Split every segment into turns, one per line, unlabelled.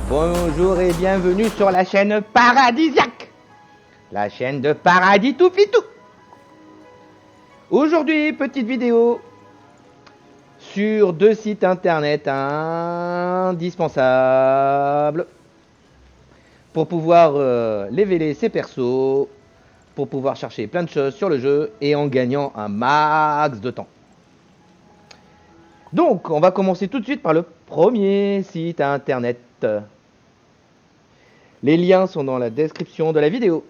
Bonjour et bienvenue sur la chaîne Paradisiaque, la chaîne de Paradis tout pitou. Aujourd'hui, petite vidéo sur deux sites internet indispensables pour pouvoir leveler ses persos, pour pouvoir chercher plein de choses sur le jeu et en gagnant un max de temps. Donc, on va commencer tout de suite par le premier site internet. Les liens sont dans la description de la vidéo.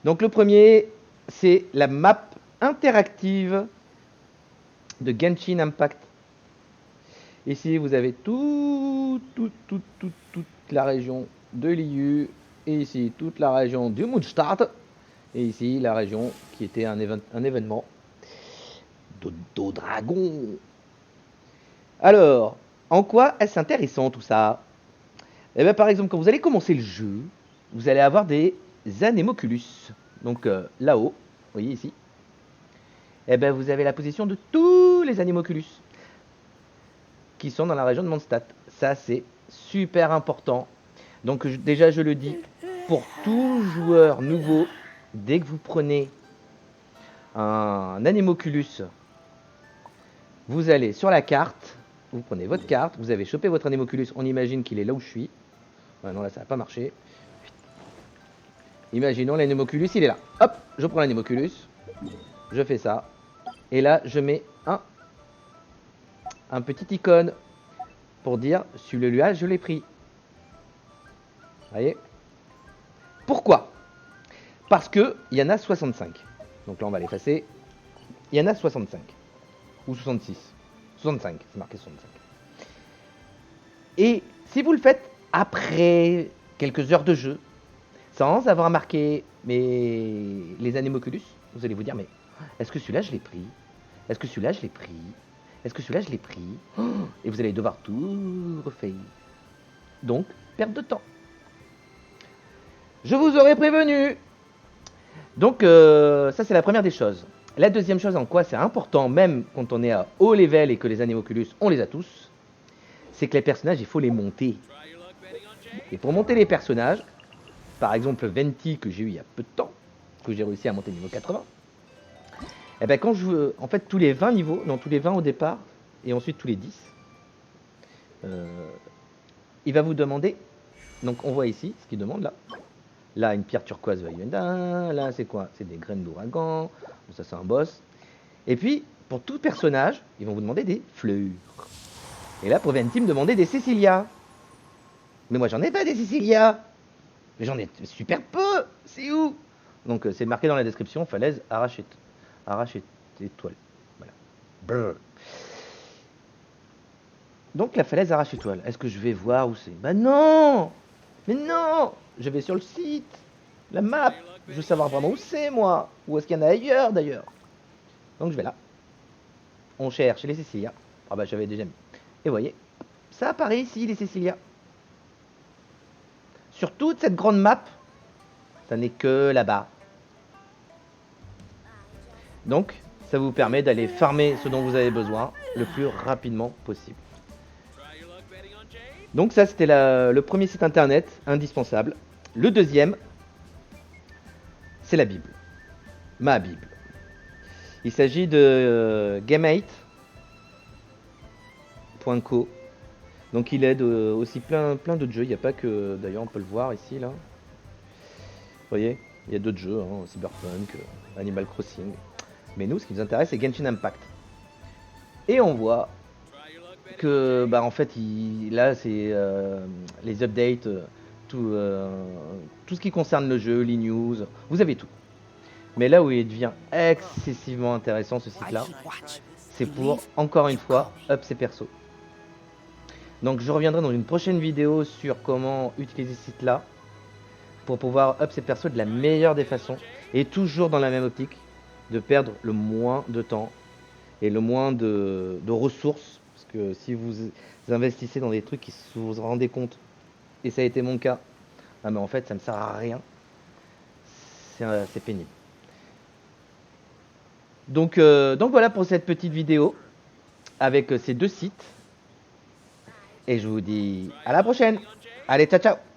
Donc le premier, c'est la map interactive de Genshin Impact. Ici, vous avez toute la région de Liu. Et ici, toute la région du Mondstadt. Et ici, la région qui était un événement de dragon. Alors, en quoi est-ce intéressant tout ça? Eh bien, par exemple, quand vous allez commencer le jeu, vous allez avoir des anémoculus. Donc là-haut, vous voyez ici, eh bien, vous avez la position de tous les anémoculus qui sont dans la région de Mondstadt. Ça, c'est super important. Donc déjà, je le dis, pour tout joueur nouveau, dès que vous prenez un anémoculus, vous allez sur la carte, vous prenez votre carte, vous avez chopé votre anémoculus, on imagine qu'il est là où je suis. Ouais, non, là, ça n'a pas marché. Imaginons l'anémoculus, il est là. Hop, je prends l'anémoculus, je fais ça. Et là, je mets un petit icône pour dire celui-là, je l'ai pris. Vous voyez? Pourquoi? Parce qu'il y en a 65. Donc là, on va l'effacer. Il y en a 65. Ou 66. 65, c'est marqué 65. Et si vous le faites après quelques heures de jeu, sans avoir marqué les anémoculus, vous allez vous dire, mais est-ce que celui-là, je l'ai pris? Est-ce que celui-là, je l'ai pris? Est-ce que celui-là, je l'ai pris? Et vous allez devoir tout refaire. Donc, perte de temps. Je vous aurais prévenu. Donc, ça, c'est la première des choses. La deuxième chose, en quoi c'est important, même quand on est à haut level et que les anémoculus, on les a tous, c'est que les personnages, il faut les monter. Et pour monter les personnages, par exemple Venti, que j'ai eu il y a peu de temps, que j'ai réussi à monter niveau 80, et bien quand je en fait tous les 20 niveaux, non tous les 20 au départ, et ensuite tous les 10, il va vous demander, donc on voit ici ce qu'il demande là. Là une pierre turquoise Vayunda, là c'est quoi? C'est des graines d'ouragan, bon, ça c'est un boss. Et puis pour tout personnage, ils vont vous demander des fleurs. Et là pour Venti me demander des Cecilia. Mais moi j'en ai pas des Cecilia. Mais j'en ai super peu. C'est où? Donc c'est marqué dans la description, falaise arrachée étoile. Voilà. Brrr. Donc la falaise arrache étoile. Est-ce que je vais voir où c'est? Bah non. Mais non. Je vais sur le site, la map. Je veux savoir vraiment où c'est moi. Où est-ce qu'il y en a ailleurs d'ailleurs? Donc je vais là. On cherche les Cecilia. Ah bah j'avais déjà mis. Et vous voyez, ça apparaît ici les Cecilia. Sur toute cette grande map, ça n'est que là-bas. Donc, ça vous permet d'aller farmer ce dont vous avez besoin le plus rapidement possible. Donc ça, c'était le premier site internet indispensable. Le deuxième, c'est la Bible. Ma Bible. Il s'agit de Game8.co. Donc il aide aussi plein d'autres jeux. Il n'y a pas que... D'ailleurs, on peut le voir ici, là. Vous voyez, il y a d'autres jeux, hein, Cyberpunk, Animal Crossing. Mais nous, ce qui nous intéresse, c'est Genshin Impact. Et on voit que, bah, en fait, là, c'est les updates, tout ce qui concerne le jeu, les news, vous avez tout. Mais là où il devient excessivement intéressant, ce site-là, c'est pour, encore une fois, up ses persos. Donc je reviendrai dans une prochaine vidéo sur comment utiliser ce site-là pour pouvoir up ses persos de la meilleure des façons, et toujours dans la même optique, de perdre le moins de temps et le moins de ressources, parce que si vous investissez dans des trucs qui vous vous rendez compte, et ça a été mon cas, ah mais en fait ça ne me sert à rien, c'est pénible. Donc voilà pour cette petite vidéo avec ces deux sites, et je vous dis à la prochaine. Allez, ciao, ciao!